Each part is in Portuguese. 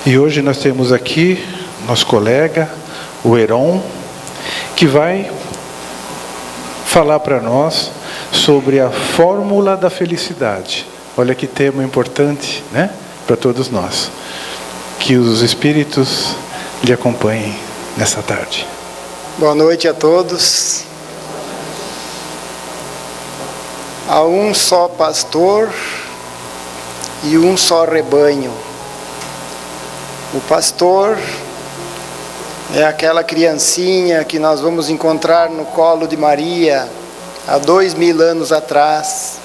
E hoje nós temos aqui nosso colega, o Heron, que vai falar para nós sobre a fórmula da felicidade. Olha que tema importante, né? Para todos nós. Que os Espíritos lhe acompanhem nessa tarde. Boa noite a todos. Há um só pastor e um só rebanho. O pastor é aquela criancinha que nós vamos encontrar no colo de Maria há 2000 anos atrás,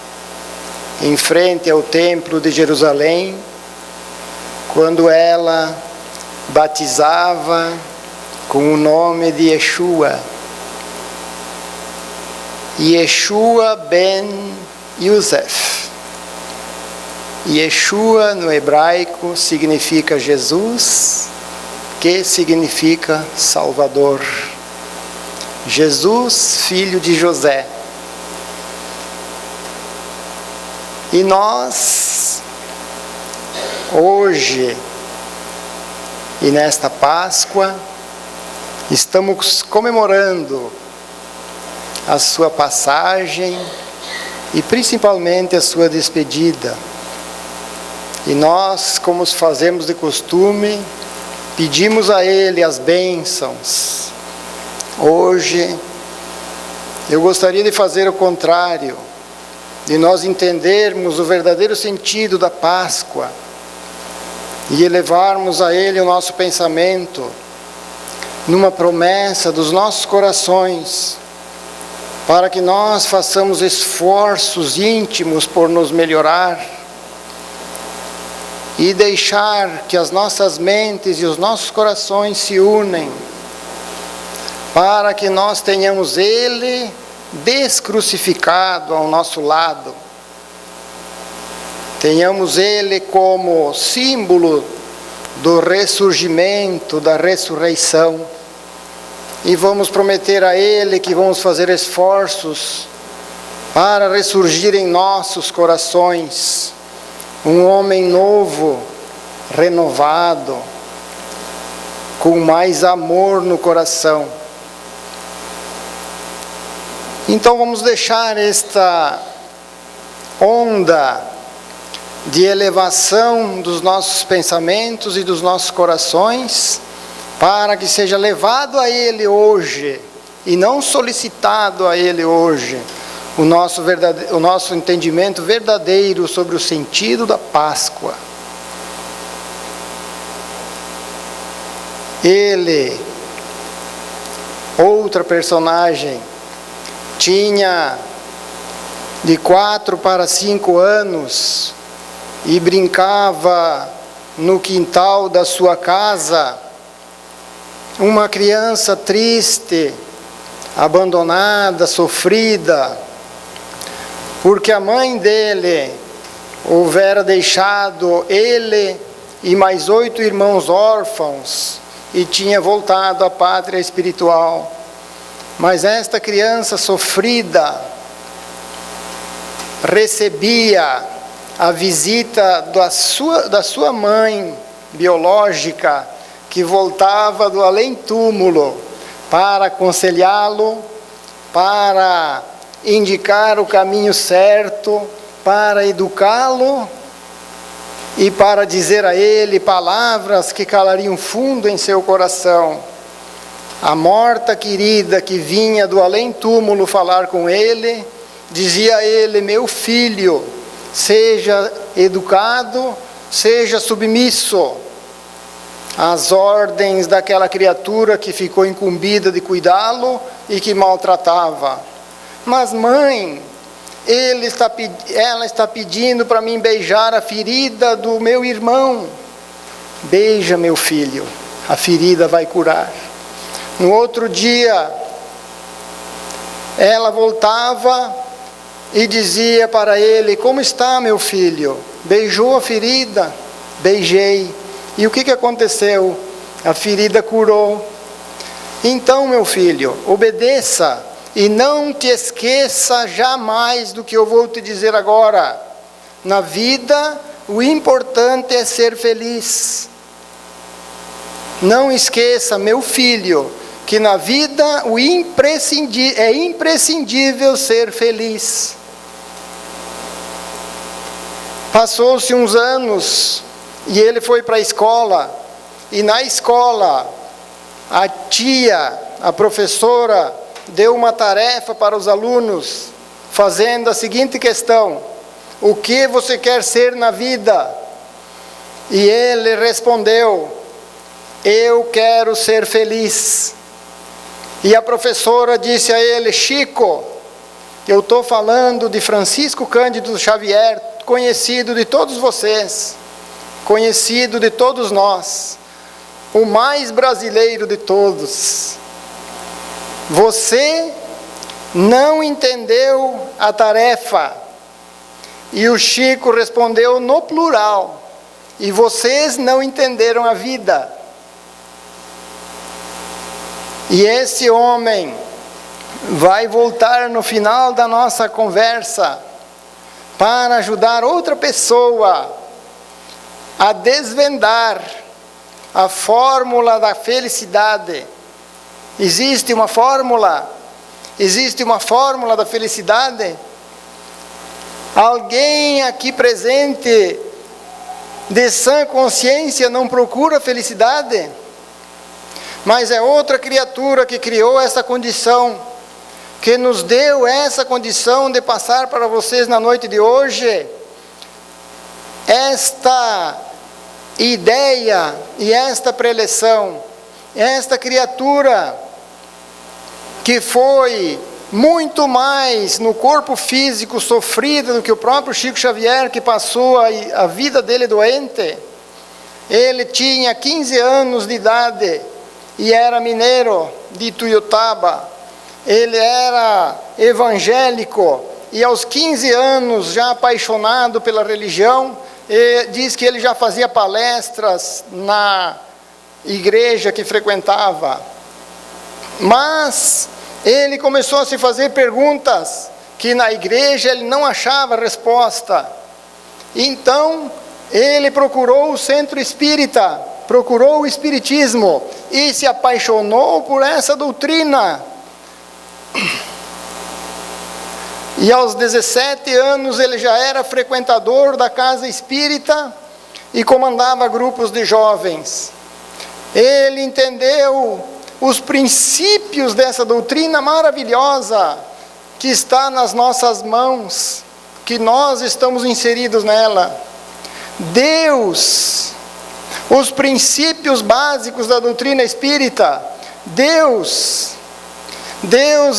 em frente ao templo de Jerusalém, quando ela batizava com o nome de Yeshua. Yeshua ben Yosef. Yeshua no hebraico significa Jesus, que significa Salvador. Jesus, filho de José. E nós, hoje e nesta Páscoa, estamos comemorando a sua passagem e principalmente a sua despedida. E nós, como fazemos de costume, pedimos a Ele as bênçãos. Hoje, eu gostaria de fazer o contrário, de nós entendermos o verdadeiro sentido da Páscoa e elevarmos a Ele o nosso pensamento numa promessa dos nossos corações, para que nós façamos esforços íntimos por nos melhorar e deixar que as nossas mentes e os nossos corações se unem, para que nós tenhamos Ele descrucificado ao nosso lado, tenhamos Ele como símbolo do ressurgimento, da ressurreição, e vamos prometer a Ele que vamos fazer esforços para ressurgir em nossos corações um homem novo, renovado, com mais amor no coração. Então vamos deixar esta onda de elevação dos nossos pensamentos e dos nossos corações, para que seja levado a Ele hoje, e não solicitado a Ele hoje, o nosso entendimento verdadeiro sobre o sentido da Páscoa. Ele, outra personagem, tinha de 4 para 5 anos e brincava no quintal da sua casa, uma criança triste, abandonada, sofrida, porque a mãe dele houvera deixado ele e mais 8 irmãos órfãos e tinha voltado à pátria espiritual. Mas esta criança sofrida recebia a visita da sua mãe biológica, que voltava do além-túmulo para aconselhá-lo, para indicar o caminho certo, para educá-lo e para dizer a ele palavras que calariam fundo em seu coração. A morta querida que vinha do além-túmulo falar com ele, dizia a ele: meu filho, seja educado, seja submisso às ordens daquela criatura que ficou incumbida de cuidá-lo e que maltratava. Mas mãe, ela está pedindo para mim beijar a ferida do meu irmão. Beija, meu filho, a ferida vai curar. No outro dia, ela voltava e dizia para ele: como está, meu filho? Beijou a ferida? Beijei. E o que aconteceu? A ferida curou. Então, meu filho, obedeça e não te esqueça jamais do que eu vou te dizer agora. Na vida, o importante é ser feliz. não esqueça, meu filho, que na vida é imprescindível ser feliz. Passou-se uns anos e ele foi para a escola, e na escola a tia, a professora, deu uma tarefa para os alunos, fazendo a seguinte questão: o que você quer ser na vida? E ele respondeu: eu quero ser feliz. E a professora disse a ele: Chico, eu estou falando de Francisco Cândido Xavier, conhecido de todos vocês, conhecido de todos nós, o mais brasileiro de todos. Você não entendeu a tarefa. E o Chico respondeu no plural: e vocês não entenderam a vida. E esse homem vai voltar no final da nossa conversa para ajudar outra pessoa a desvendar a fórmula da felicidade. Existe uma fórmula da felicidade? Alguém aqui presente de sã consciência não procura felicidade? Mas é outra criatura que criou essa condição, que nos deu essa condição de passar para vocês na noite de hoje esta ideia e esta preleção. Esta criatura que foi muito mais no corpo físico sofrida do que o próprio Chico Xavier, que passou a vida dele doente. Ele tinha 15 anos de idade e era mineiro de Ituiutaba. Ele era evangélico e aos 15 anos, já apaixonado pela religião, diz que ele já fazia palestras na igreja que frequentava. Mas ele começou a se fazer perguntas que na igreja ele não achava resposta. Então ele procurou o centro espírita, procurou o espiritismo e se apaixonou por essa doutrina. E aos 17 anos ele já era frequentador da casa espírita e comandava grupos de jovens. Ele entendeu os princípios dessa doutrina maravilhosa que está nas nossas mãos, que nós estamos inseridos nela. Deus, os princípios básicos da doutrina espírita. Deus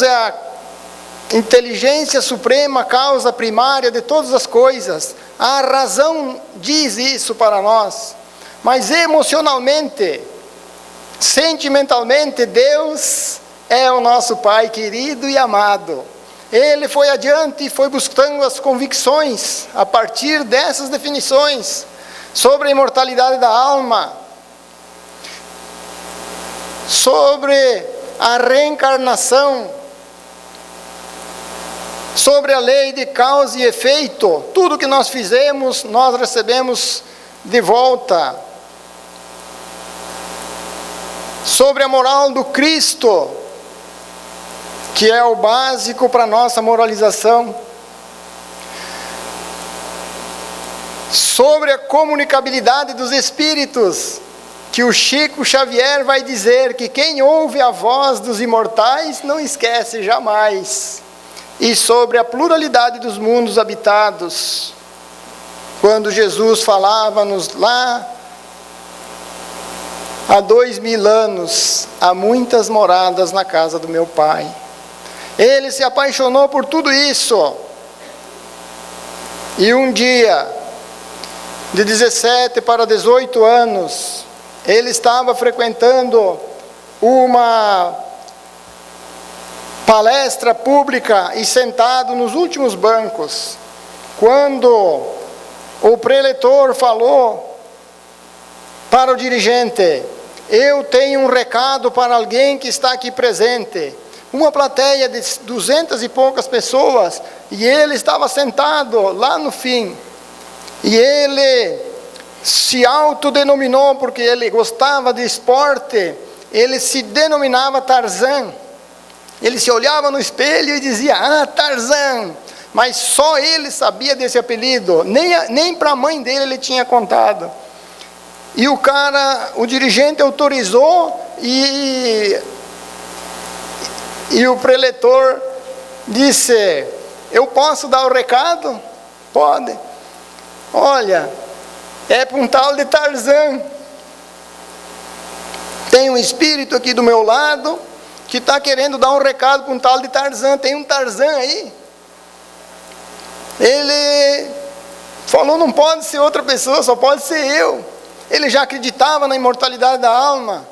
é a inteligência suprema, causa primária de todas as coisas. A razão diz isso para nós, mas emocionalmente, sentimentalmente, Deus é o nosso Pai querido e amado. Ele foi adiante e foi buscando as convicções a partir dessas definições sobre a imortalidade da alma, sobre a reencarnação, sobre a lei de causa e efeito. Tudo que nós fizemos, nós recebemos de volta. Sobre a moral do Cristo, que é o básico para a nossa moralização. Sobre a comunicabilidade dos espíritos, que o Chico Xavier vai dizer que quem ouve a voz dos imortais não esquece jamais. E sobre a pluralidade dos mundos habitados, quando Jesus falava-nos lá, há 2000 anos, há muitas moradas na casa do meu Pai. Ele se apaixonou por tudo isso. E um dia, de 17 para 18 anos, ele estava frequentando uma palestra pública e sentado nos últimos bancos, quando o preletor falou para o dirigente: eu tenho um recado para alguém que está aqui presente. Uma plateia de 200 e poucas pessoas, e ele estava sentado lá no fim. E ele se autodenominou, porque ele gostava de esporte, ele se denominava Tarzan. Ele se olhava no espelho e dizia, Tarzan. Mas só ele sabia desse apelido, nem para a mãe dele ele tinha contado. E o dirigente autorizou, e o preletor disse, eu posso dar o recado? Pode. Olha, é para um tal de Tarzan. Tem um espírito aqui do meu lado, que está querendo dar um recado para um tal de Tarzan. Tem um Tarzan aí. Ele falou, não pode ser outra pessoa, só pode ser eu. Ele já acreditava na imortalidade da alma.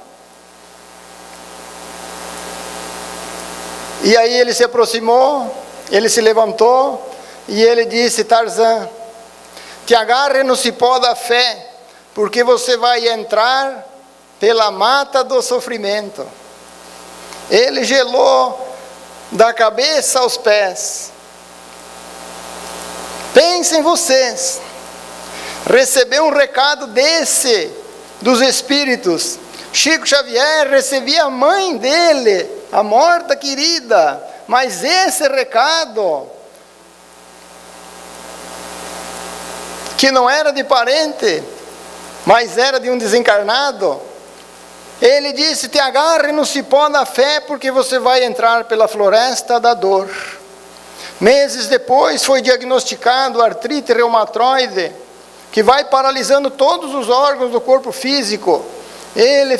E aí ele se aproximou, ele se levantou, e ele disse, Tarzan, te agarre no cipó da fé, porque você vai entrar pela mata do sofrimento. Ele gelou da cabeça aos pés. Pensem vocês, receber um recado desse, dos espíritos. Chico Xavier recebia a mãe dele, a morta querida, mas esse recado, que não era de parente, mas era de um desencarnado, ele disse, te agarre no cipó da fé, porque você vai entrar pela floresta da dor. Meses depois foi diagnosticado artrite reumatoide, que vai paralisando todos os órgãos do corpo físico. Ele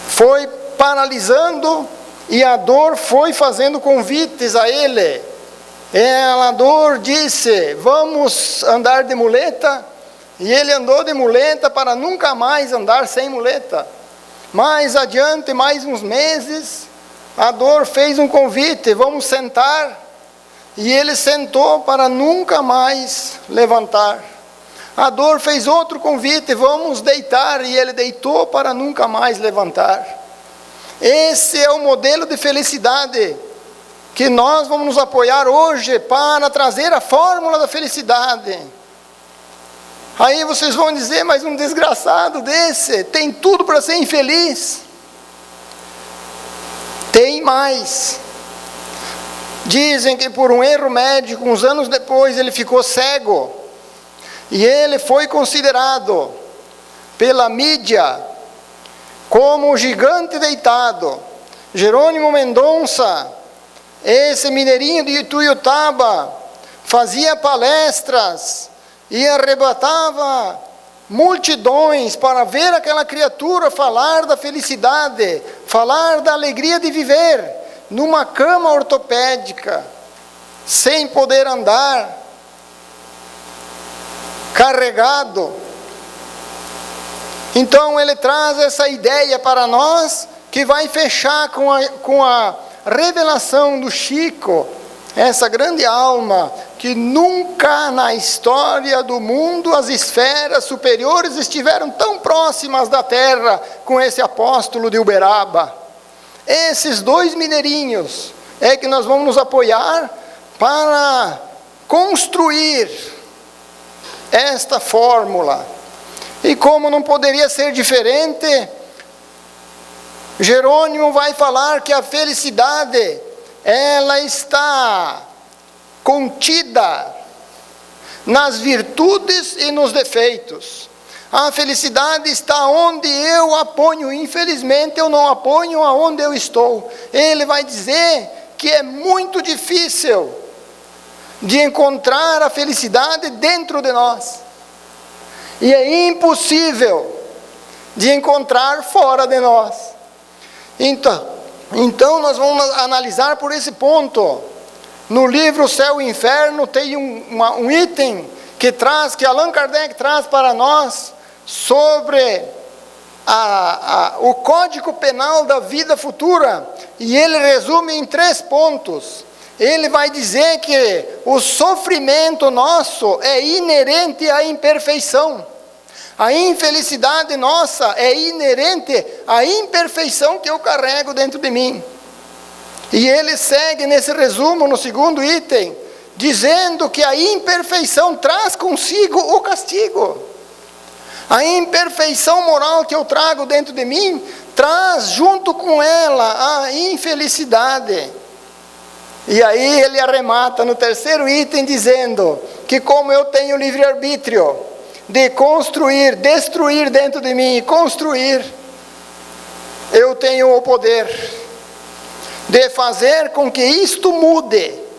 foi paralisando, e a dor foi fazendo convites a ele. A dor disse, vamos andar de muleta, e ele andou de muleta para nunca mais andar sem muleta. Mais adiante, mais uns meses, a dor fez um convite, vamos sentar, e ele sentou para nunca mais levantar. A dor fez outro convite, vamos deitar, e ele deitou para nunca mais levantar. Esse é o modelo de felicidade que nós vamos nos apoiar hoje para trazer a fórmula da felicidade. Aí vocês vão dizer, mas um desgraçado desse tem tudo para ser infeliz. Tem mais. Dizem que por um erro médico, uns anos depois, ele ficou cego. E ele foi considerado pela mídia como o gigante deitado. Jerônimo Mendonça, esse mineirinho de Ituiutaba, fazia palestras e arrebatava multidões para ver aquela criatura falar da felicidade, falar da alegria de viver, numa cama ortopédica, sem poder andar, carregado. Então ele traz essa ideia para nós, que vai fechar com a revelação do Chico, essa grande alma, que nunca na história do mundo as esferas superiores estiveram tão próximas da terra com esse apóstolo de Uberaba. Esses dois mineirinhos é que nós vamos nos apoiar para construir esta fórmula. E como não poderia ser diferente, Jerônimo vai falar que a felicidade, ela está contida nas virtudes e nos defeitos. A felicidade está onde eu a ponho. Infelizmente eu não a ponho aonde eu estou. Ele vai dizer que é muito difícil de encontrar a felicidade dentro de nós, e é impossível de encontrar fora de nós. Então nós vamos analisar por esse ponto. No livro Céu e Inferno tem um item que Allan Kardec traz para nós sobre o Código Penal da vida futura, e ele resume em 3 pontos. Ele vai dizer que o sofrimento nosso é inerente à imperfeição. A infelicidade nossa é inerente à imperfeição que eu carrego dentro de mim. E ele segue nesse resumo, no segundo item, dizendo que a imperfeição traz consigo o castigo. A imperfeição moral que eu trago dentro de mim traz junto com ela a infelicidade. E aí ele arremata no terceiro item dizendo que como eu tenho livre-arbítrio de construir, destruir dentro de mim e construir, eu tenho o poder de fazer com que isto mude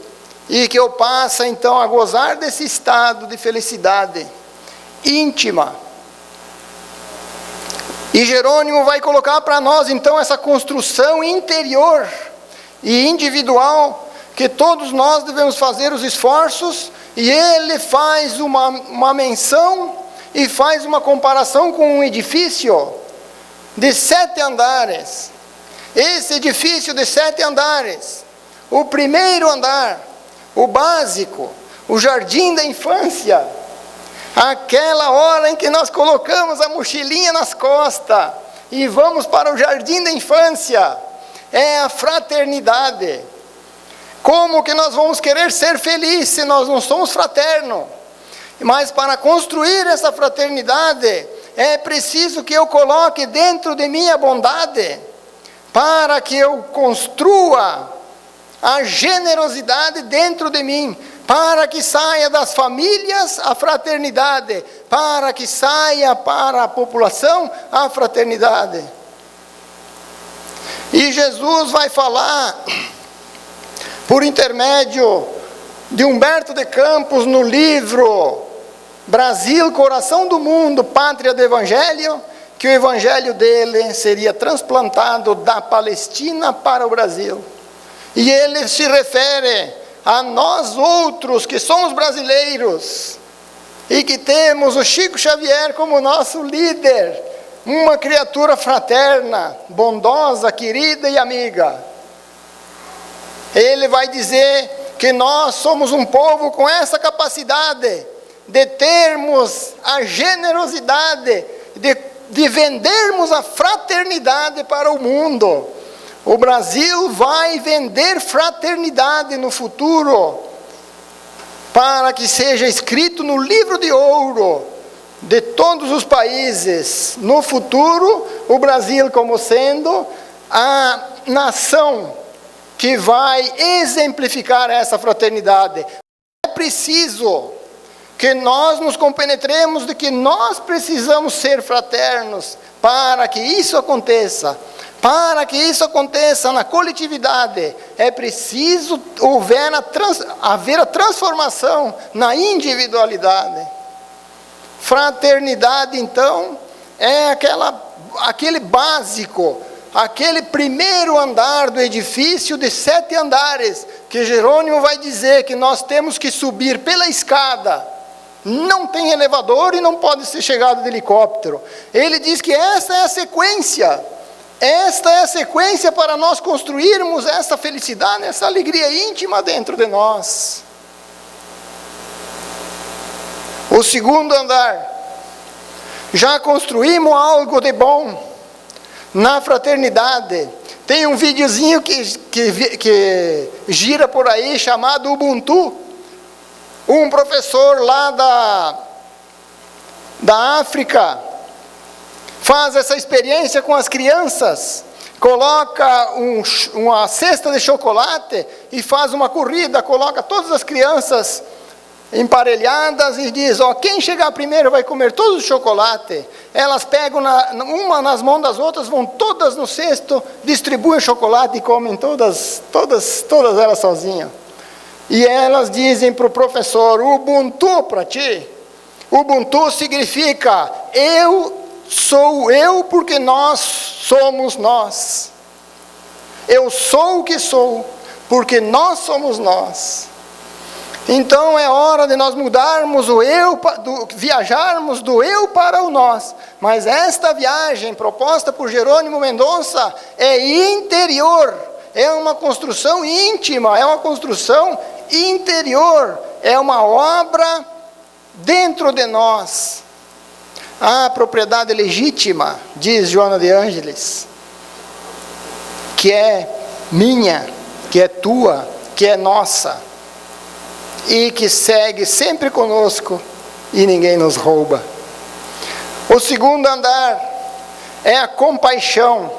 e que eu passe então a gozar desse estado de felicidade íntima. E Jerônimo vai colocar para nós então essa construção interior e individual que todos nós devemos fazer os esforços, e ele faz uma menção e faz uma comparação com um edifício de 7 andares. Esse edifício de 7 andares, o primeiro andar, o básico, o jardim da infância, aquela hora em que nós colocamos a mochilinha nas costas e vamos para o jardim da infância, é a fraternidade. Como que nós vamos querer ser felizes se nós não somos fraternos? Mas para construir essa fraternidade, é preciso que eu coloque dentro de mim a bondade, para que eu construa a generosidade dentro de mim, para que saia das famílias a fraternidade, para que saia para a população a fraternidade. E Jesus vai falar, por intermédio de Humberto de Campos, no livro Brasil, Coração do Mundo, Pátria do Evangelho, que o evangelho dele seria transplantado da Palestina para o Brasil. E ele se refere a nós outros que somos brasileiros e que temos o Chico Xavier como nosso líder, uma criatura fraterna, bondosa, querida e amiga. Ele vai dizer que nós somos um povo com essa capacidade de termos a generosidade, de vendermos a fraternidade para o mundo. O Brasil vai vender fraternidade no futuro, para que seja escrito no livro de ouro de todos os países. No futuro, o Brasil como sendo a nação que vai exemplificar essa fraternidade. É preciso que nós nos compenetremos de que nós precisamos ser fraternos para que isso aconteça. Para que isso aconteça na coletividade, é preciso haver a transformação na individualidade. Fraternidade, então, é aquele básico, aquele primeiro andar do edifício de 7 andares, que Jerônimo vai dizer que nós temos que subir pela escada. Não tem elevador e não pode ser chegado de helicóptero. Ele diz que essa é a sequência. Esta é a sequência para nós construirmos essa felicidade, essa alegria íntima dentro de nós. O segundo andar. Já construímos algo de bom na fraternidade. Tem um videozinho que gira por aí chamado Ubuntu. Um professor lá da África faz essa experiência com as crianças, coloca uma cesta de chocolate e faz uma corrida, coloca todas as crianças emparelhadas e diz, quem chegar primeiro vai comer todo o chocolate. Elas pegam uma nas mãos das outras, vão todas no cesto, distribuem o chocolate e comem todas elas sozinhas. E elas dizem para o professor, Ubuntu para ti. Ubuntu significa, eu sou eu porque nós somos nós. Eu sou o que sou porque nós somos nós. Então é hora de nós mudarmos o eu, viajarmos do eu para o nós. Mas esta viagem proposta por Jerônimo Mendonça é interior, é uma construção íntima, é uma construção interior, é uma obra dentro de nós. A propriedade legítima, diz Joana de Ângeles, que é minha, que é tua, que é nossa. e que segue sempre conosco e ninguém nos rouba. O segundo andar é a compaixão.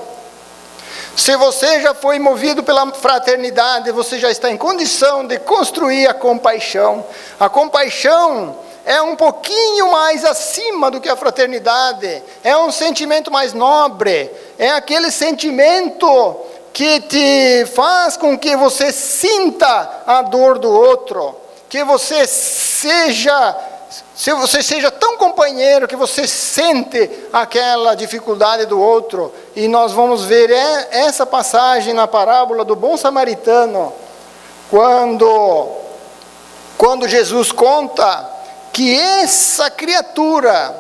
Se você já foi movido pela fraternidade, você já está em condição de construir a compaixão. A compaixão é um pouquinho mais acima do que a fraternidade, é um sentimento mais nobre, é aquele sentimento que te faz com que você sinta a dor do outro, que você seja tão companheiro que você sente aquela dificuldade do outro. E nós vamos ver essa passagem na parábola do bom samaritano, quando Jesus conta que essa criatura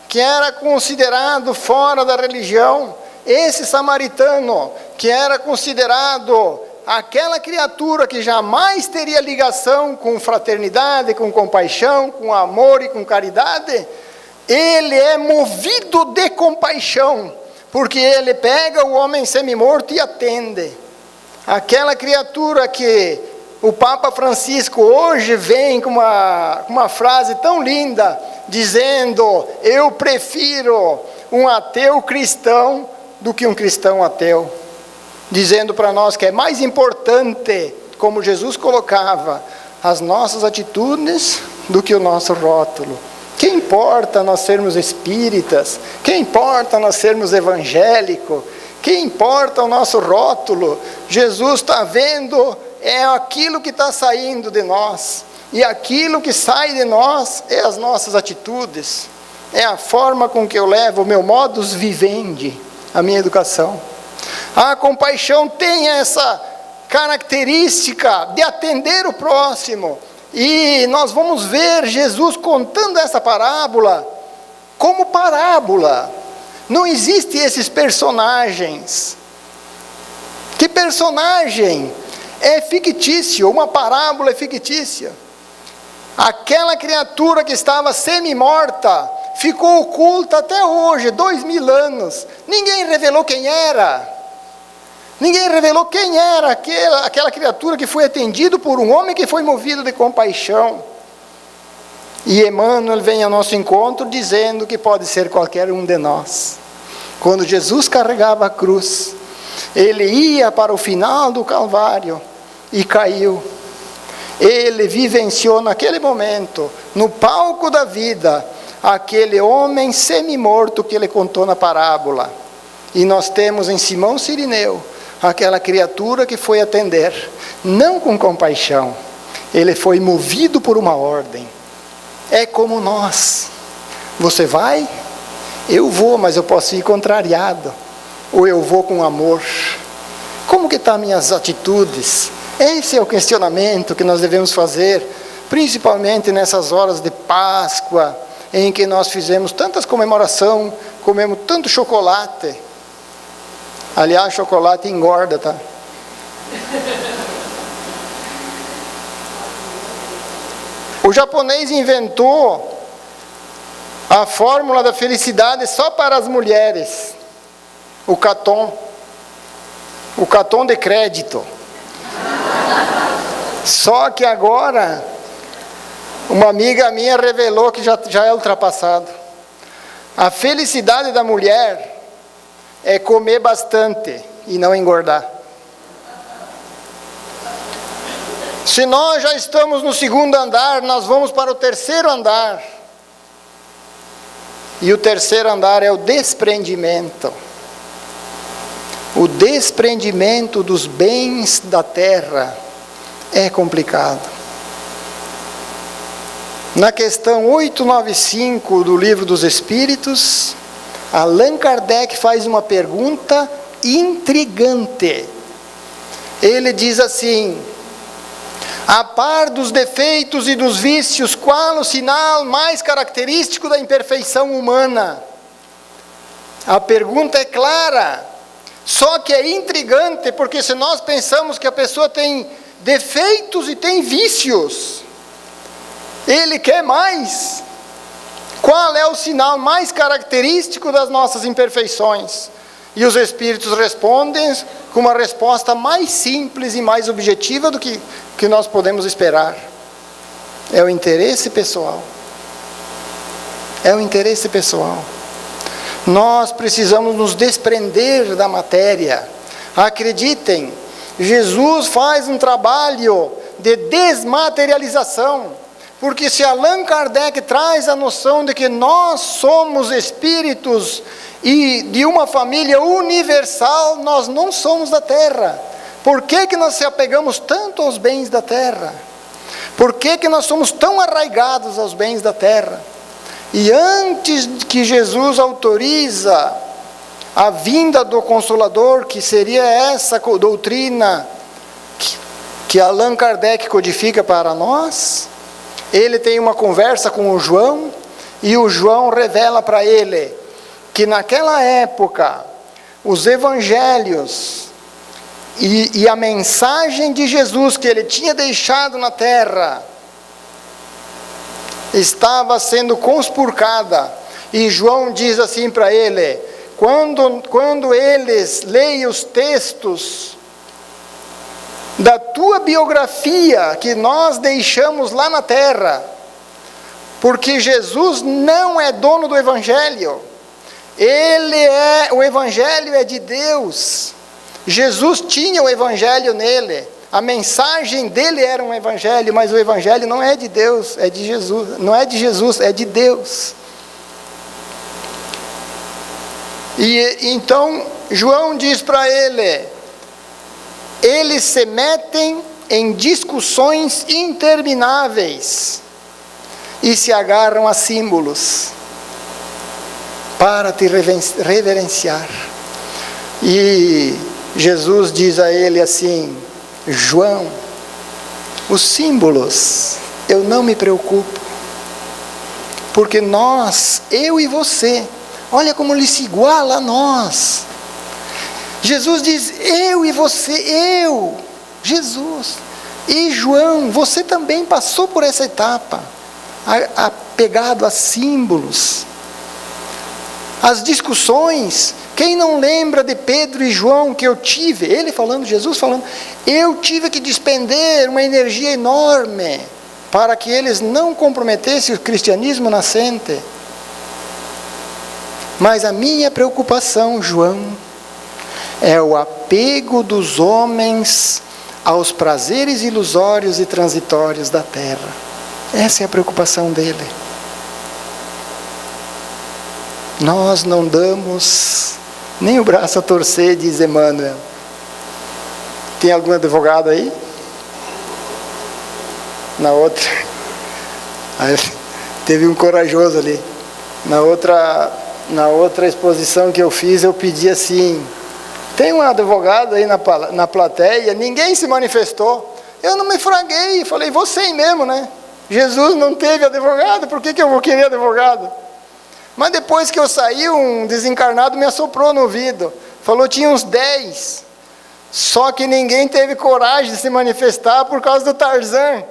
que era considerado fora da religião, esse samaritano que era considerado aquela criatura que jamais teria ligação com fraternidade, com compaixão, com amor e com caridade, ele é movido de compaixão, porque ele pega o homem semi-morto e atende. Aquela criatura que o Papa Francisco hoje vem com uma frase tão linda, dizendo: eu prefiro um ateu cristão do que um cristão ateu. Dizendo para nós que é mais importante, como Jesus colocava, as nossas atitudes do que o nosso rótulo. Que importa nós sermos espíritas? Que importa nós sermos evangélicos? Que importa o nosso rótulo? Jesus está vendo é aquilo que está saindo de nós. E aquilo que sai de nós é as nossas atitudes. É a forma com que eu levo o meu modus vivendi, a minha educação. A compaixão tem essa característica de atender o próximo. E nós vamos ver Jesus contando essa parábola como parábola. Não existem esses personagens. Que personagem? É fictício, uma parábola é fictícia. Aquela criatura que estava semi-morta ficou oculta até hoje, 2000 anos. Ninguém revelou quem era. Ninguém revelou quem era aquela criatura que foi atendido por um homem que foi movido de compaixão. E Emmanuel vem ao nosso encontro dizendo que pode ser qualquer um de nós. Quando Jesus carregava a cruz, ele ia para o final do Calvário e caiu. Ele vivenciou naquele momento, no palco da vida, aquele homem semi-morto que ele contou na parábola. E nós temos em Simão Sirineu aquela criatura que foi atender, não com compaixão, ele foi movido por uma ordem. É como nós. Você vai? Eu vou, mas eu posso ir contrariado. Ou eu vou com amor. Como que estão minhas atitudes? Esse é o questionamento que nós devemos fazer, principalmente nessas horas de Páscoa, em que nós fizemos tantas comemorações, comemos tanto chocolate. Aliás, chocolate engorda, tá? O japonês inventou a fórmula da felicidade só para as mulheres. O cartão de crédito. Só que agora, uma amiga minha revelou que já é ultrapassado. A felicidade da mulher é comer bastante e não engordar. Se nós já estamos no segundo andar, nós vamos para o terceiro andar. E o terceiro andar é o desprendimento. O desprendimento dos bens da terra é complicado. Na questão 895 do Livro dos Espíritos, Allan Kardec faz uma pergunta intrigante. Ele diz assim: a par dos defeitos e dos vícios, qual o sinal mais característico da imperfeição humana? A pergunta é clara, só que é intrigante, porque se nós pensamos que a pessoa tem defeitos e tem vícios, ele quer mais. Qual é o sinal mais característico das nossas imperfeições? E os Espíritos respondem com uma resposta mais simples e mais objetiva do que nós podemos esperar. É o interesse pessoal. É o interesse pessoal. Nós precisamos nos desprender da matéria. Acreditem, Jesus faz um trabalho de desmaterialização. Porque se Allan Kardec traz a noção de que nós somos espíritos e de uma família universal, nós não somos da terra. Por que nós se apegamos tanto aos bens da terra? Por que nós somos tão arraigados aos bens da terra? E antes que Jesus autoriza a vinda do Consolador, que seria essa doutrina que Allan Kardec codifica para nós, ele tem uma conversa com o João, e o João revela para ele que naquela época os evangelhos e a mensagem de Jesus que ele tinha deixado na terra estava sendo conspurcada. E João diz assim para ele: quando eles leem os textos da tua biografia que nós deixamos lá na terra, porque Jesus não é dono do evangelho, o evangelho é de Deus. Jesus tinha o evangelho nele, a mensagem dele era um evangelho, mas o evangelho não é de Deus, é de Jesus. Não é de Jesus, é de Deus. E então João diz para ele: eles se metem em discussões intermináveis e se agarram a símbolos para te reverenciar. E Jesus diz a ele assim: João, os símbolos, eu não me preocupo, porque nós, eu e você, olha como ele se iguala a nós. Jesus diz: eu e você, eu, Jesus, e João, você também passou por essa etapa, apegado a símbolos. As discussões, quem não lembra de Pedro e João que eu tive, ele falando, Jesus falando, eu tive que despender uma energia enorme para que eles não comprometessem o cristianismo nascente. Mas a minha preocupação, João, é o apego dos homens aos prazeres ilusórios e transitórios da terra. Essa é a preocupação dele. Nós não damos nem o braço a torcer, diz Emmanuel. Tem algum advogado aí? Na outra. Aí, teve um corajoso ali. Na outra exposição que eu fiz, eu pedi assim: tem um advogado aí na plateia? Ninguém se manifestou. Eu não me fraguei, falei: você mesmo, né? Jesus não teve advogado, por que eu vou querer advogado? Mas depois que eu saí, um desencarnado me assoprou no ouvido. Falou: tinha uns 10. Só que ninguém teve coragem de se manifestar por causa do Tarzan.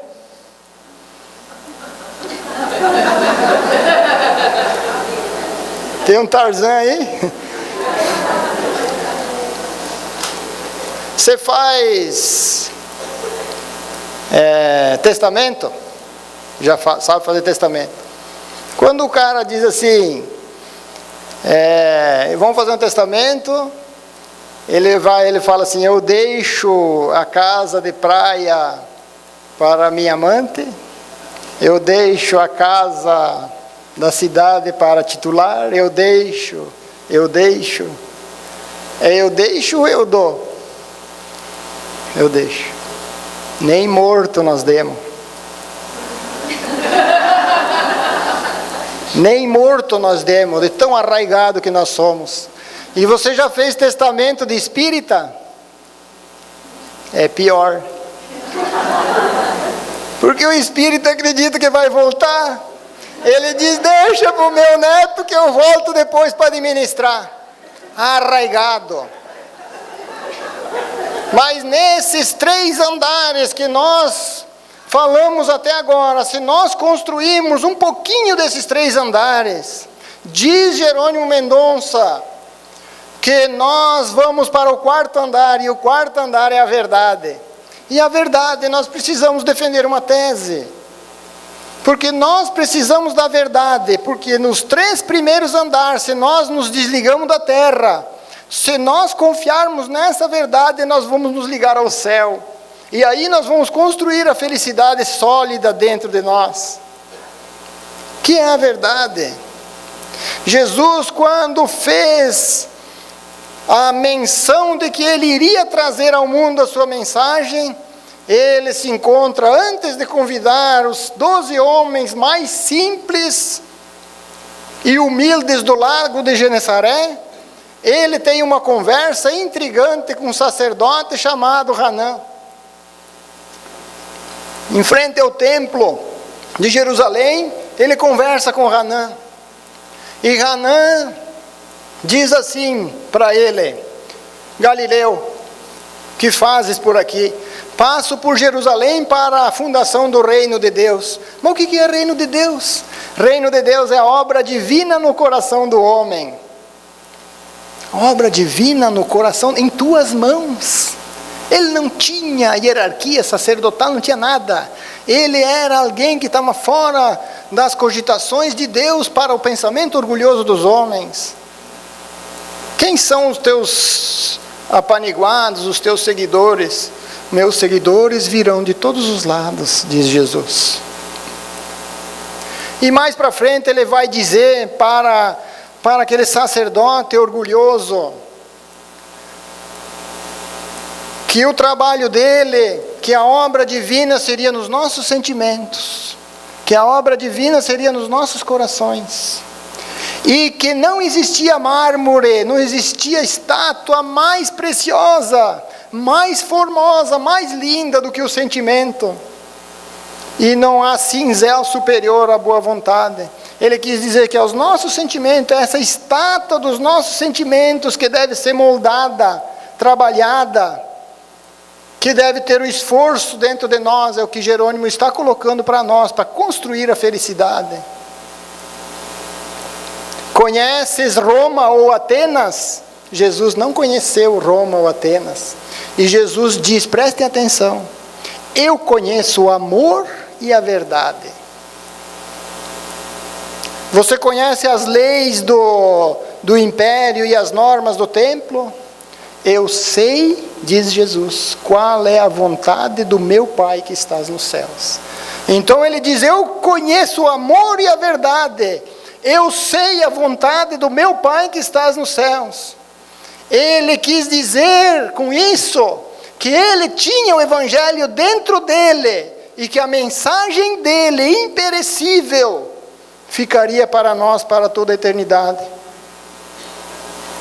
Tem um Tarzan aí? Você faz testamento? Já sabe fazer testamento? Quando o cara diz assim, vamos fazer um testamento, ele fala assim: eu deixo a casa de praia para minha amante, eu deixo a casa da cidade para titular, eu deixo, eu deixo ou eu dou? Eu deixo. Nem morto nós demos. Nem morto nós demos, de tão arraigado que nós somos. E você já fez testamento de espírita? É pior. Porque o espírita acredita que vai voltar. Ele diz: deixa para o meu neto que eu volto depois para administrar. Arraigado. Mas nesses 3 andares que nós falamos até agora, se nós construirmos um pouquinho desses 3 andares, diz Jerônimo Mendonça, que nós vamos para o 4º andar, e o 4º andar é a verdade. E a verdade, nós precisamos defender uma tese. Porque nós precisamos da verdade, porque nos 3 primeiros andares, se nós nos desligamos da terra, se nós confiarmos nessa verdade, nós vamos nos ligar ao céu. E aí nós vamos construir a felicidade sólida dentro de nós. Que é a verdade. Jesus, quando fez a menção de que ele iria trazer ao mundo a sua mensagem, ele se encontra, antes de convidar os 12 homens mais simples e humildes do lago de Genesaré, ele tem uma conversa intrigante com um sacerdote chamado Hanã. Em frente ao templo de Jerusalém, ele conversa com Hanã. E Hanã diz assim para ele: Galileu, que fazes por aqui? Passo por Jerusalém para a fundação do reino de Deus. Mas o que é reino de Deus? Reino de Deus é a obra divina no coração do homem. Obra divina no coração, em tuas mãos. Ele não tinha hierarquia sacerdotal, não tinha nada. Ele era alguém que estava fora das cogitações de Deus para o pensamento orgulhoso dos homens. Quem são os teus apaniguados, os teus seguidores? Meus seguidores virão de todos os lados, diz Jesus. E mais para frente ele vai dizer para aquele sacerdote orgulhoso, que o trabalho dele, que a obra divina seria nos nossos sentimentos, que a obra divina seria nos nossos corações, e que não existia mármore, não existia estátua mais preciosa, mais formosa, mais linda do que o sentimento, e não há cinzel superior à boa vontade. Ele quis dizer que aos nossos sentimentos, essa estátua dos nossos sentimentos que deve ser moldada, trabalhada, que deve ter o esforço dentro de nós, é o que Jerônimo está colocando para nós, para construir a felicidade. Conheces Roma ou Atenas? Jesus não conheceu Roma ou Atenas. E Jesus diz, prestem atenção, eu conheço o amor e a verdade. Você conhece as leis do império e as normas do templo? Eu sei, diz Jesus, qual é a vontade do meu Pai que estás nos céus. Então ele diz, eu conheço o amor e a verdade. Eu sei a vontade do meu Pai que estás nos céus. Ele quis dizer com isso, que ele tinha o Evangelho dentro dele, e que a mensagem dele, imperecível, ficaria para nós para toda a eternidade.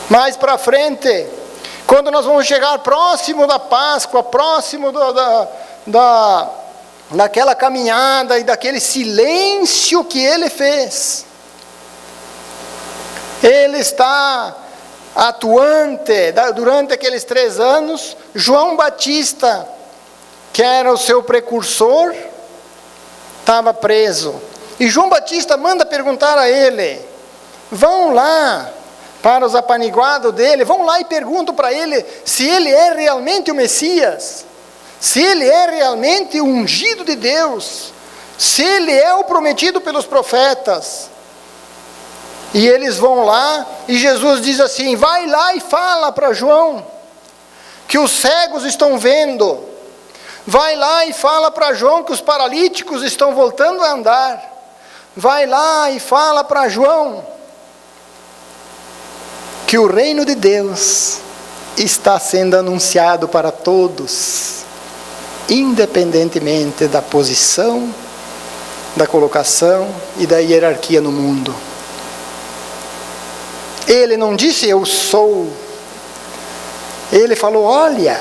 Mais para frente, quando nós vamos chegar próximo da Páscoa, próximo daquela caminhada e daquele silêncio que ele fez, ele está atuante, durante aqueles 3 anos, João Batista, que era o seu precursor, estava preso. E João Batista manda perguntar a ele, vão lá para os apaniguados dele, vão lá e perguntam para ele se ele é realmente o Messias, se ele é realmente o ungido de Deus, se ele é o prometido pelos profetas. E eles vão lá, e Jesus diz assim, vai lá e fala para João, que os cegos estão vendo, vai lá e fala para João que os paralíticos estão voltando a andar, vai lá e fala para João, que o reino de Deus está sendo anunciado para todos, independentemente da posição, da colocação e da hierarquia no mundo. Ele não disse eu sou, ele falou olha,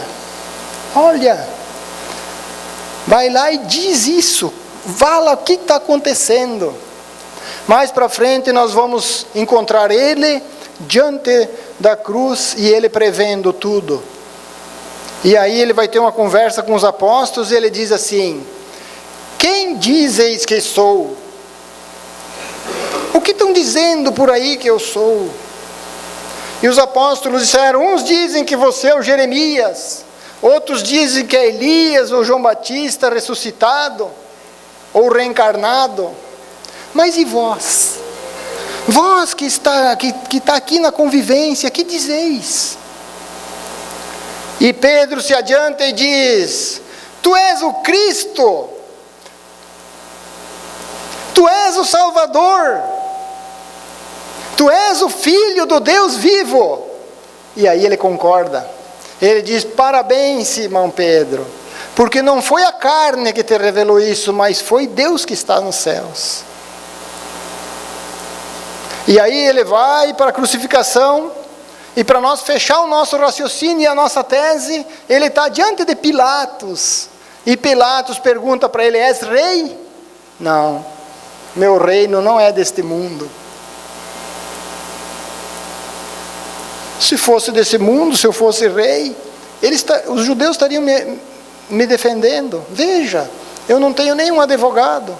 vai lá e diz isso, fala o que está acontecendo. Mais para frente nós vamos encontrar ele diante da cruz e ele prevendo tudo. E aí ele vai ter uma conversa com os apóstolos e ele diz assim, quem dizeis que sou? O que estão dizendo por aí que eu sou? E os apóstolos disseram, uns dizem que você é o Jeremias, outros dizem que é Elias ou João Batista ressuscitado. ou reencarnado. Mas e vós? Vós que está aqui na convivência, que dizeis? E Pedro se adianta e diz: Tu és o Cristo, Tu és o Salvador, Tu és o Filho do Deus vivo. E aí ele concorda. Ele diz: parabéns, Simão Pedro, porque não foi a carne que te revelou isso, mas foi Deus que está nos céus. E aí ele vai para a crucificação, e para nós fechar o nosso raciocínio e a nossa tese, ele está diante de Pilatos, e Pilatos pergunta para ele: és rei? Não, meu reino não é deste mundo. Se fosse desse mundo, se eu fosse rei, os judeus estariam me defendendo. Veja, eu não tenho nenhum advogado,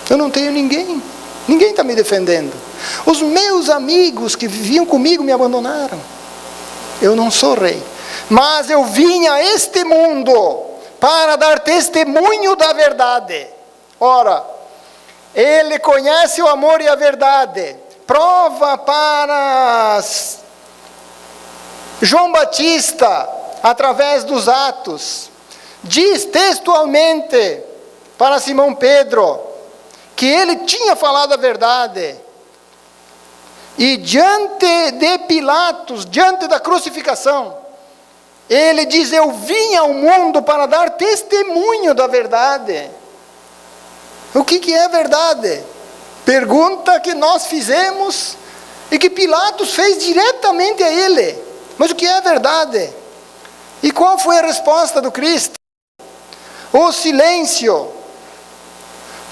eu não tenho ninguém está me defendendo. Os meus amigos que viviam comigo me abandonaram. Eu não sou rei, mas eu vim a este mundo para dar testemunho da verdade. Ora, ele conhece o amor e a verdade. Prova para João Batista, através dos Atos, diz textualmente para Simão Pedro que ele tinha falado a verdade. E diante de Pilatos, diante da crucificação, ele diz: eu vim ao mundo para dar testemunho da verdade. O que é verdade? Pergunta que nós fizemos e que Pilatos fez diretamente a ele. Mas o que é verdade? E qual foi a resposta do Cristo? O silêncio.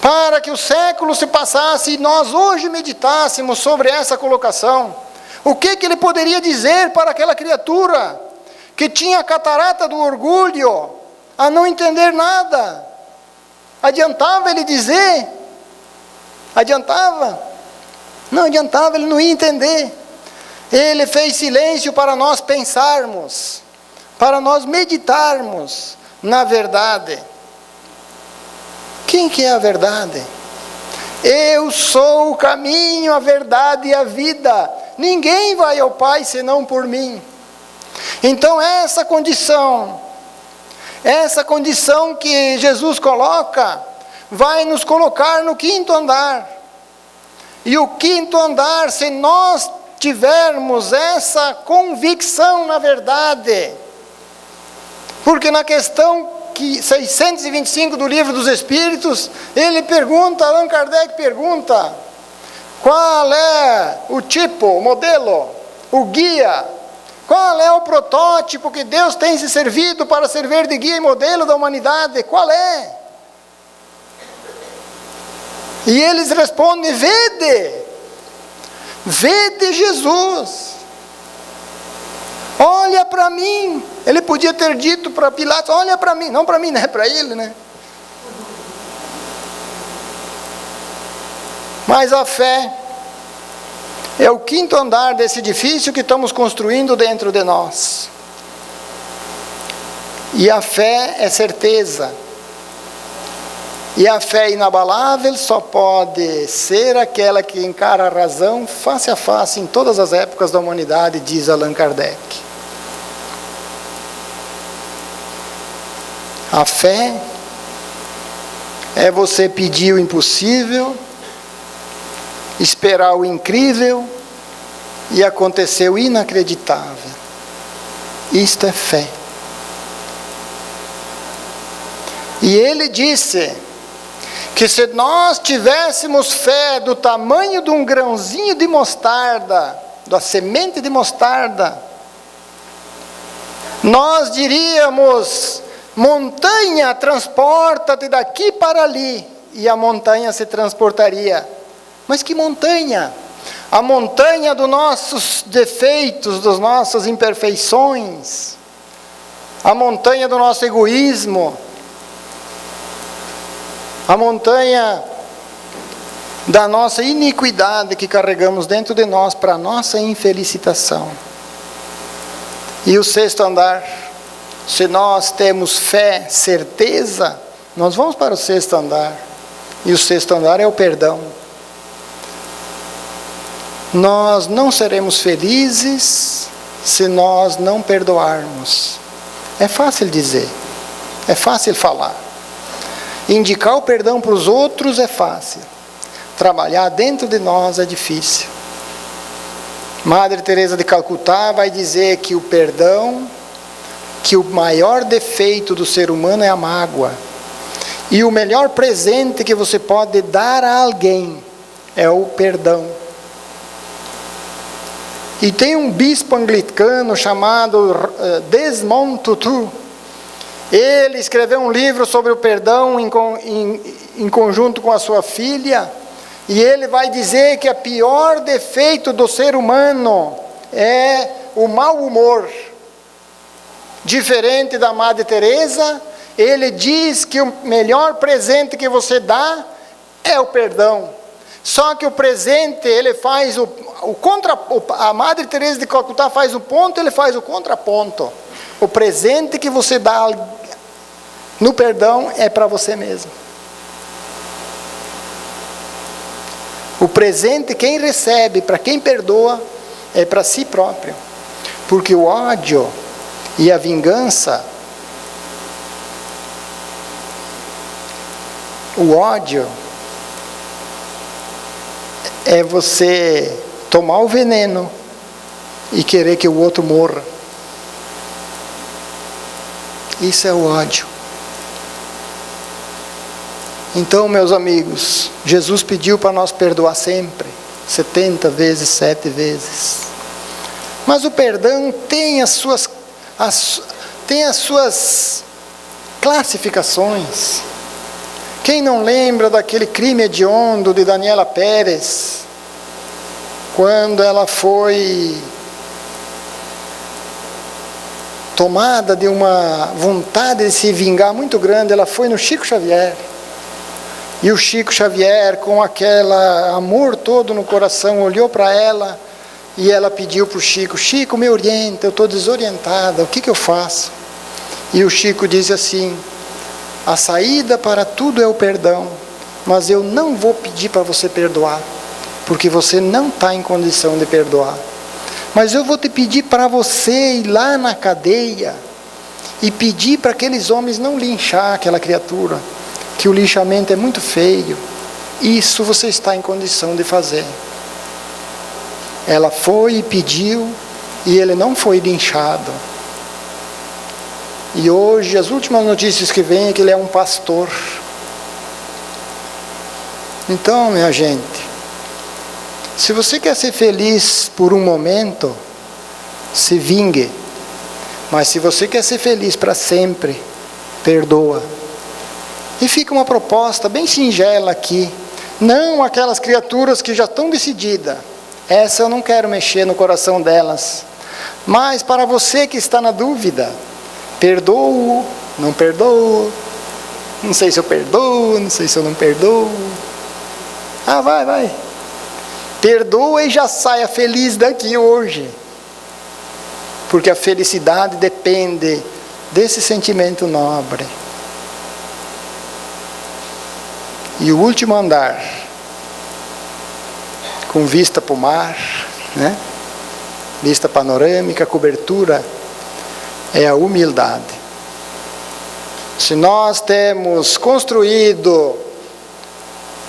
Para que o século se passasse e nós hoje meditássemos sobre essa colocação. O que ele poderia dizer para aquela criatura que tinha a catarata do orgulho, a não entender nada? Adiantava ele dizer? Adiantava? Não adiantava, ele não ia entender. Ele fez silêncio para nós pensarmos, para nós meditarmos na verdade. Quem que é a verdade? Eu sou o caminho, a verdade e a vida. Ninguém vai ao Pai senão por mim. Então essa condição que Jesus coloca, vai nos colocar no quinto andar. E o quinto andar, se nós tivermos essa convicção na verdade, porque na questão 625 do Livro dos Espíritos, ele pergunta, Allan Kardec pergunta, qual é o tipo, o modelo, o guia, qual é o protótipo que Deus tem se servido para servir de guia e modelo da humanidade? Qual é? E eles respondem: vede Jesus. Olha para mim. Ele podia ter dito para Pilatos: olha para mim. Não para mim, né? Para ele, né? Mas a fé é o quinto andar desse edifício que estamos construindo dentro de nós. E a fé é certeza. E a fé inabalável só pode ser aquela que encara a razão face a face em todas as épocas da humanidade, diz Allan Kardec. A fé é você pedir o impossível, esperar o incrível e acontecer o inacreditável. Isto é fé. E ele disse que se nós tivéssemos fé do tamanho de um grãozinho de mostarda, da semente de mostarda, nós diríamos: montanha, transporta-te daqui para ali, e a montanha se transportaria. Mas que montanha? A montanha dos nossos defeitos, das nossas imperfeições, a montanha do nosso egoísmo, a montanha da nossa iniquidade que carregamos dentro de nós para a nossa infelicitação. E o sexto andar, se nós temos fé, certeza, nós vamos para o sexto andar. E o sexto andar é o perdão. Nós não seremos felizes se nós não perdoarmos. É fácil dizer, é fácil falar. Indicar o perdão para os outros é fácil. Trabalhar dentro de nós é difícil. Madre Teresa de Calcutá vai dizer que o perdão, que o maior defeito do ser humano é a mágoa. E o melhor presente que você pode dar a alguém é o perdão. E tem um bispo anglicano chamado Desmond Tutu. Ele escreveu um livro sobre o perdão em conjunto com a sua filha. E ele vai dizer que o pior defeito do ser humano é o mau humor. Diferente da Madre Teresa, ele diz que o melhor presente que você dá é o perdão. Só que o presente, ele faz a Madre Teresa de Calcutá faz o ponto, ele faz o contraponto. O presente que você dá no perdão é para você mesmo. O presente, quem recebe, para quem perdoa, é para si próprio. Porque o ódio e a vingança, o ódio é você tomar o veneno e querer que o outro morra. Isso é o ódio. Então, meus amigos, Jesus pediu para nós perdoar sempre, 70 vezes, 7 vezes. Mas o perdão tem as suas classificações. Quem não lembra daquele crime hediondo de Daniela Pérez, quando ela foi tomada de uma vontade de se vingar muito grande, ela foi no Chico Xavier. E o Chico Xavier, com aquele amor todo no coração, olhou para ela e ela pediu para o Chico: Chico, me orienta, eu estou desorientada, o que eu faço? E o Chico disse assim: a saída para tudo é o perdão, mas eu não vou pedir para você perdoar, porque você não está em condição de perdoar. Mas eu vou te pedir para você ir lá na cadeia e pedir para aqueles homens não linchar aquela criatura, que o linchamento é muito feio. Isso você está em condição de fazer. Ela foi e pediu, e ele não foi linchado. E hoje, as últimas notícias que vêm é que ele é um pastor. Então, minha gente, se você quer ser feliz por um momento, se vingue. Mas se você quer ser feliz para sempre, perdoa. E fica uma proposta bem singela aqui. Não aquelas criaturas que já estão decididas. Essa eu não quero mexer no coração delas. Mas para você que está na dúvida, perdoo, não perdoo, não sei se eu perdoo, não sei se eu não perdoo. Ah, vai. Perdoa e já saia feliz daqui hoje. Porque a felicidade depende desse sentimento nobre. E o último andar, com vista para o mar, né? Vista panorâmica, cobertura, é a humildade. Se nós temos construído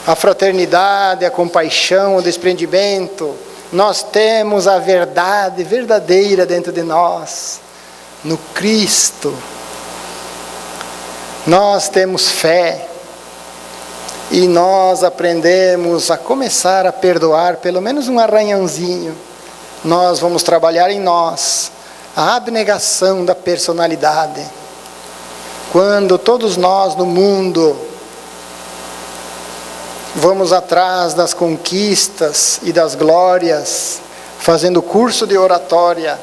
a fraternidade, a compaixão, o desprendimento, nós temos a verdade verdadeira dentro de nós, no Cristo. Nós temos fé. E nós aprendemos a começar a perdoar, pelo menos um arranhãozinho. Nós vamos trabalhar em nós a abnegação da personalidade. Quando todos nós no mundo vamos atrás das conquistas e das glórias, fazendo curso de oratória,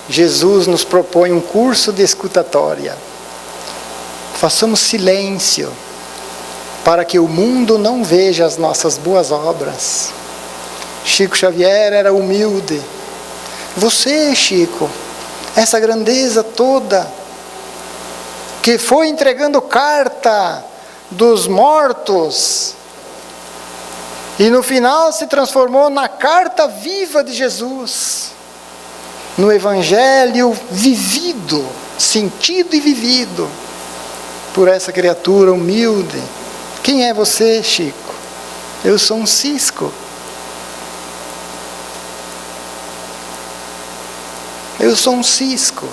Jesus nos propõe um curso de escutatória. Façamos silêncio, para que o mundo não veja as nossas boas obras. Chico Xavier era humilde. Você, Chico, essa grandeza toda, que foi entregando carta dos mortos. E no final se transformou na carta viva de Jesus, no Evangelho vivido, sentido e vivido por essa criatura humilde. Quem é você, Chico? Eu sou um cisco. Eu sou um cisco.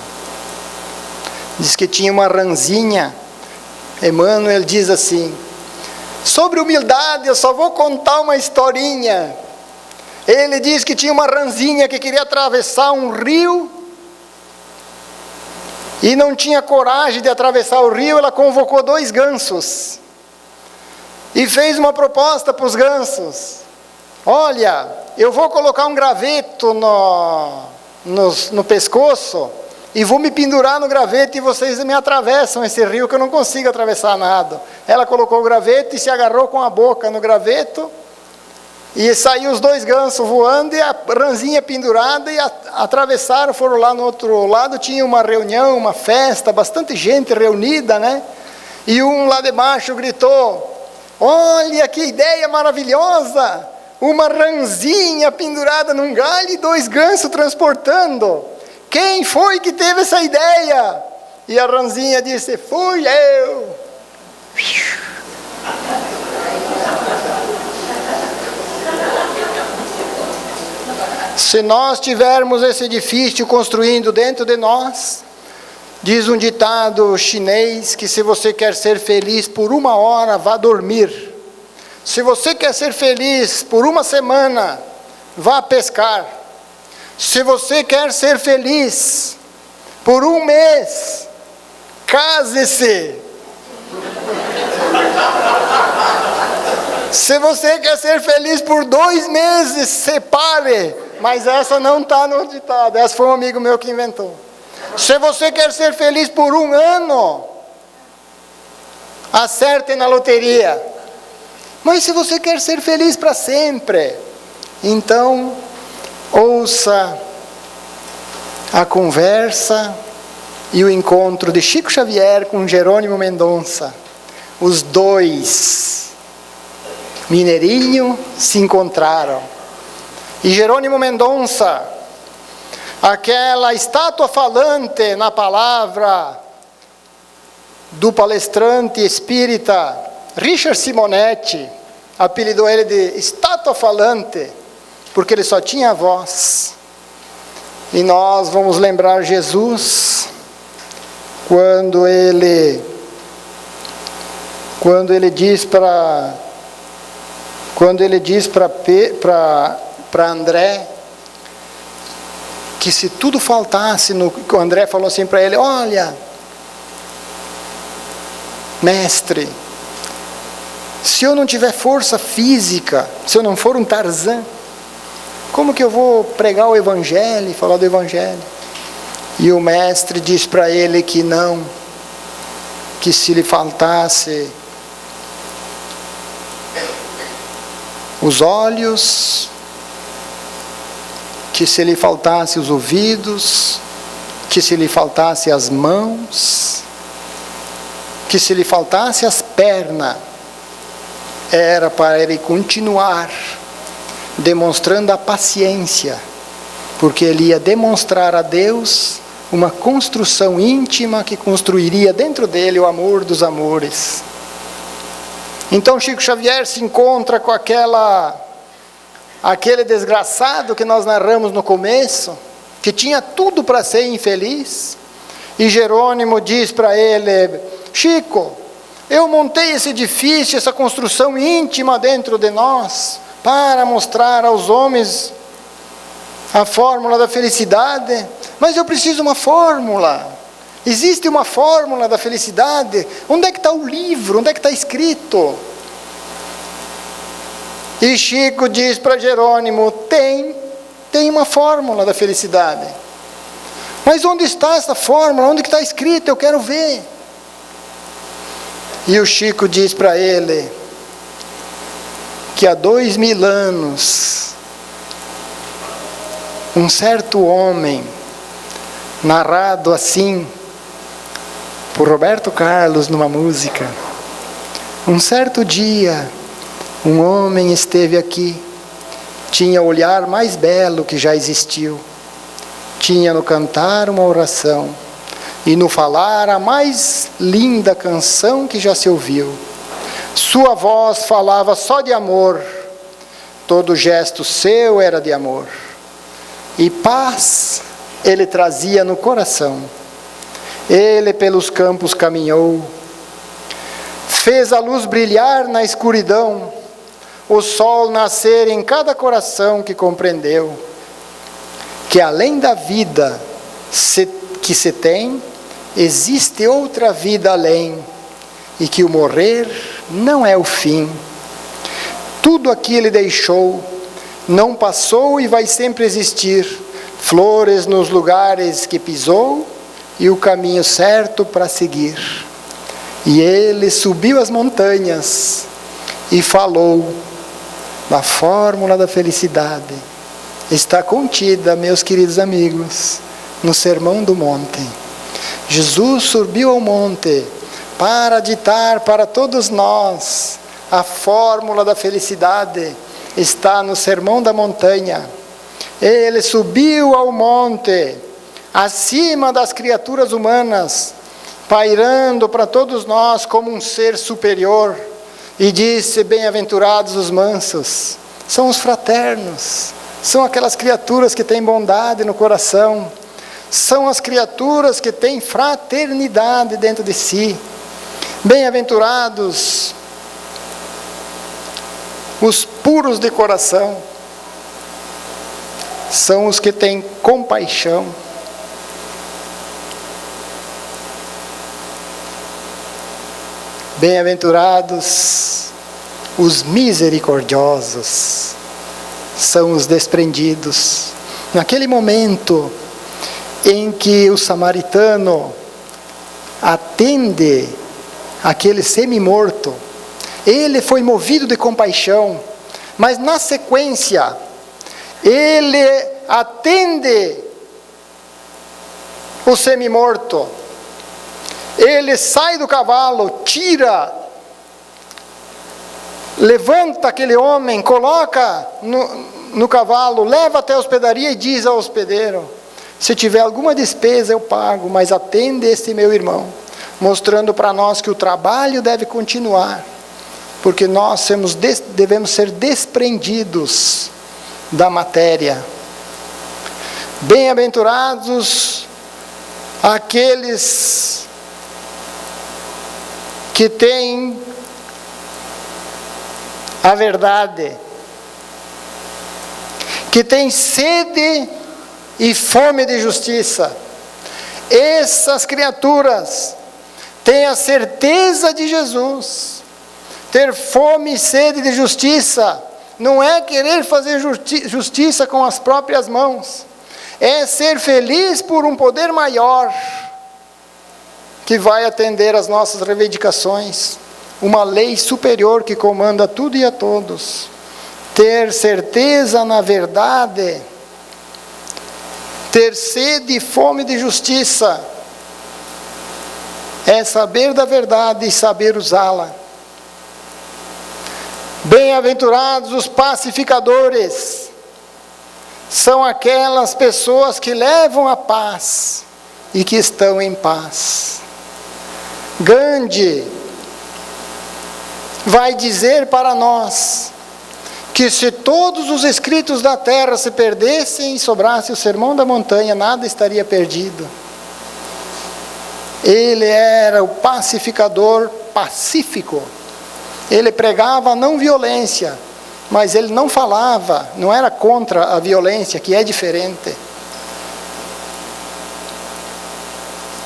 Diz que tinha uma ranzinha. Emmanuel diz assim: sobre humildade eu só vou contar uma historinha. Ele diz que tinha uma ranzinha que queria atravessar um rio e não tinha coragem de atravessar o rio. Ela convocou 2 gansos e fez uma proposta para os gansos: olha, eu vou colocar um graveto no pescoço e vou me pendurar no graveto e vocês me atravessam esse rio que eu não consigo atravessar nada. Ela colocou o graveto e se agarrou com a boca no graveto e saiu os 2 gansos voando e a ranzinha pendurada e atravessaram, foram lá no outro lado. Tinha uma reunião, uma festa, bastante gente reunida, né? E um lá de baixo gritou: olha que ideia maravilhosa! Uma ranzinha pendurada num galho e 2 gansos transportando. Quem foi que teve essa ideia? E a ranzinha disse: fui eu. Se nós tivermos esse edifício construindo dentro de nós, diz um ditado chinês que se você quer ser feliz por 1 hora, vá dormir. Se você quer ser feliz por 1 semana, vá pescar. Se você quer ser feliz por 1 mês, case-se. Se você quer ser feliz por 2 meses, separe. Mas essa não está no ditado, essa foi um amigo meu que inventou. Se você quer ser feliz por 1 ano, acerte na loteria. Mas se você quer ser feliz para sempre, então ouça a conversa e o encontro de Chico Xavier com Jerônimo Mendonça. Os 2, mineirinho, se encontraram. E Jerônimo Mendonça, aquela estátua falante na palavra do palestrante espírita Richard Simonetti, apelidou ele de estátua falante, porque ele só tinha voz. E nós vamos lembrar Jesus quando ele diz para André que se tudo faltasse, o André falou assim para ele: olha, mestre, se eu não tiver força física, se eu não for um Tarzan, como que eu vou pregar o Evangelho, falar do Evangelho? E o mestre diz para ele que não, que se lhe faltasse os olhos, que se lhe faltasse os ouvidos, que se lhe faltasse as mãos, que se lhe faltasse as pernas, era para ele continuar demonstrando a paciência, porque ele ia demonstrar a Deus uma construção íntima que construiria dentro dele o amor dos amores. Então Chico Xavier se encontra com aquele desgraçado que nós narramos no começo, que tinha tudo para ser infeliz, e Jerônimo diz para ele: Chico, eu montei esse edifício, essa construção íntima dentro de nós, para mostrar aos homens a fórmula da felicidade, mas eu preciso de uma fórmula. Existe uma fórmula da felicidade? Onde é que está o livro? Onde é que está escrito? E Chico diz para Jerônimo: tem uma fórmula da felicidade. Mas onde está essa fórmula? Onde está escrito? Eu quero ver. E o Chico diz para ele que há 2000 anos, um certo homem, narrado assim por Roberto Carlos numa música, Um certo dia, um homem esteve aqui, tinha o olhar mais belo que já existiu, tinha no cantar uma oração, e no falar a mais linda canção que já se ouviu. Sua voz falava só de amor, todo gesto seu era de amor, e paz ele trazia no coração. Ele pelos campos caminhou, fez a luz brilhar na escuridão, o sol nascer em cada coração que compreendeu que além da vida que se tem, existe outra vida além, e que o morrer não é o fim. Tudo aqui ele deixou, não passou e vai sempre existir, flores nos lugares que pisou e o caminho certo para seguir. E ele subiu as montanhas e falou da fórmula da felicidade. Está contida, meus queridos amigos, no Sermão do Monte. Jesus subiu ao monte para ditar para todos nós a fórmula da felicidade. Está no Sermão da Montanha. Ele subiu ao monte, acima das criaturas humanas, pairando para todos nós como um ser superior, e disse: bem-aventurados os mansos, são os fraternos, são aquelas criaturas que têm bondade no coração, são as criaturas que têm fraternidade dentro de si. Bem-aventurados os puros de coração, são os que têm compaixão. Bem-aventurados os misericordiosos, são os desprendidos. Naquele momento em que o samaritano atende aquele semi-morto, ele foi movido de compaixão, mas na sequência, ele atende o semi-morto. Ele sai do cavalo, tira, levanta aquele homem, coloca no cavalo, leva até a hospedaria e diz ao hospedeiro: se tiver alguma despesa eu pago, mas atende este meu irmão, mostrando para nós que o trabalho deve continuar, porque nós devemos ser desprendidos da matéria. Bem-aventurados aqueles que têm a verdade, que têm sede e fome de justiça. Essas criaturas têm a certeza de Jesus. Ter fome e sede de justiça não é querer fazer justiça com as próprias mãos, é ser feliz por um poder maior que vai atender às nossas reivindicações, uma lei superior que comanda tudo e a todos. Ter certeza na verdade, ter sede e fome de justiça, é saber da verdade e saber usá-la. Bem-aventurados os pacificadores, são aquelas pessoas que levam a paz e que estão em paz. Gandhi vai dizer para nós que se todos os escritos da terra se perdessem e sobrasse o Sermão da Montanha, nada estaria perdido. Ele era o pacificador pacífico. Ele pregava a não violência, mas ele não falava, não era contra a violência, que é diferente.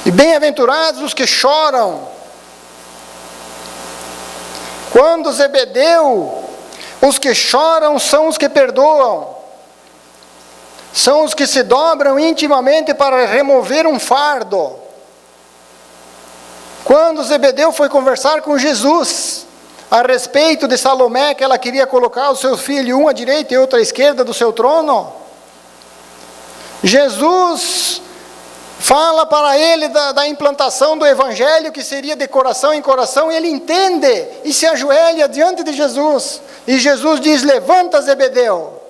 E bem-aventurados os que choram. Quando Zebedeu, os que choram são os que perdoam, são os que se dobram intimamente para remover um fardo. Quando Zebedeu foi conversar com Jesus a respeito de Salomé, que ela queria colocar o seu filho, um à direita e outro à esquerda do seu trono, Jesus Fala para ele da implantação do Evangelho, que seria de coração em coração, e ele entende e se ajoelha diante de Jesus. E Jesus diz: levanta, Zebedeu,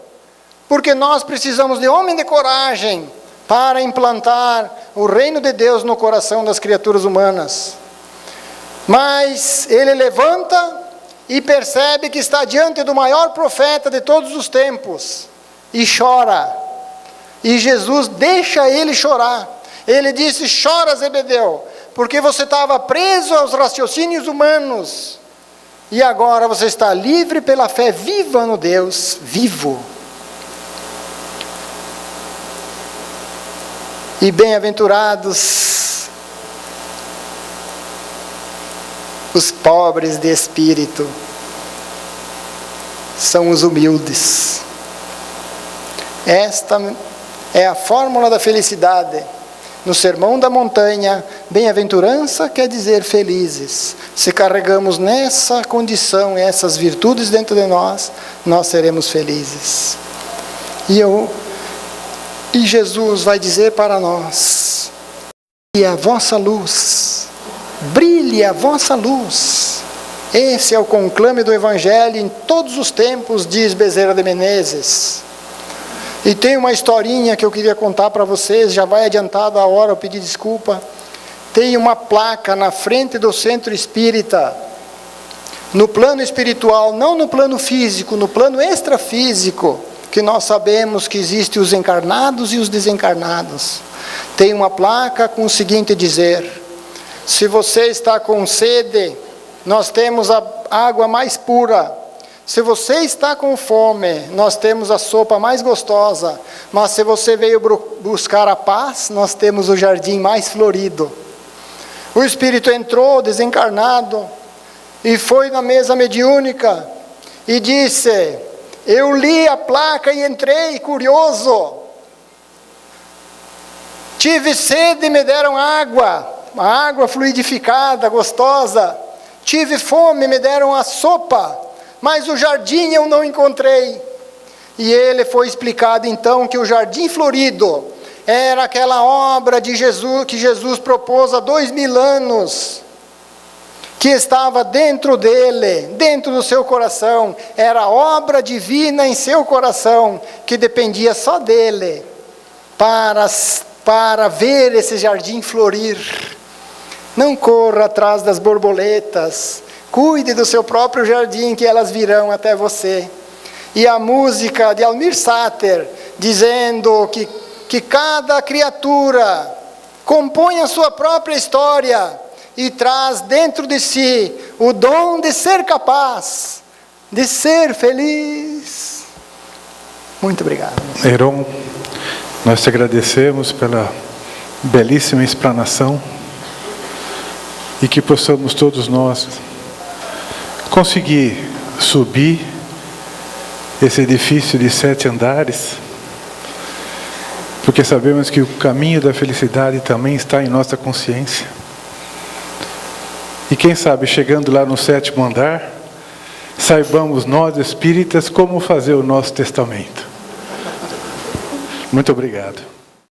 porque nós precisamos de homem de coragem para implantar o reino de Deus no coração das criaturas humanas. Mas ele levanta e percebe que está diante do maior profeta de todos os tempos, e chora. E Jesus deixa ele chorar. Ele disse: chora, Zebedeu, porque você estava preso aos raciocínios humanos, e agora você está livre pela fé viva no Deus vivo. E bem-aventurados os pobres de espírito, são os humildes. Esta é a fórmula da felicidade. No Sermão da Montanha, bem-aventurança quer dizer felizes. Se carregamos nessa condição, essas virtudes dentro de nós, nós seremos felizes. E Jesus vai dizer para nós: brilhe a vossa luz, brilhe a vossa luz. Esse é o conclame do Evangelho em todos os tempos, diz Bezerra de Menezes. E tem uma historinha que eu queria contar para vocês, já vai adiantado a hora, eu pedi desculpa. Tem uma placa na frente do centro espírita, no plano espiritual, não no plano físico, no plano extrafísico, que nós sabemos que existem os encarnados e os desencarnados. Tem uma placa com o seguinte dizer: se você está com sede, nós temos a água mais pura. Se você está com fome, nós temos a sopa mais gostosa. Mas se você veio buscar a paz, nós temos o jardim mais florido. O espírito entrou desencarnado e foi na mesa mediúnica e disse: eu li a placa e entrei curioso. Tive sede e me deram água, a água fluidificada, gostosa. Tive fome e me deram a sopa, mas o jardim eu não encontrei. E ele foi explicado então que o jardim florido era aquela obra de Jesus, que Jesus propôs há 2000 anos, que estava dentro dele, dentro do seu coração. Era obra divina em seu coração, que dependia só dele, para ver esse jardim florir. Não corra atrás das borboletas, cuide do seu próprio jardim, que elas virão até você. E a música de Almir Sater, dizendo que cada criatura compõe a sua própria história e traz dentro de si o dom de ser capaz, de ser feliz. Muito obrigado. Heron, nós te agradecemos pela belíssima explanação, e que possamos todos nós conseguir subir esse edifício de 7 andares, porque sabemos que o caminho da felicidade também está em nossa consciência. E quem sabe, chegando lá no 7º andar, saibamos nós espíritas como fazer o nosso testamento. Muito obrigado.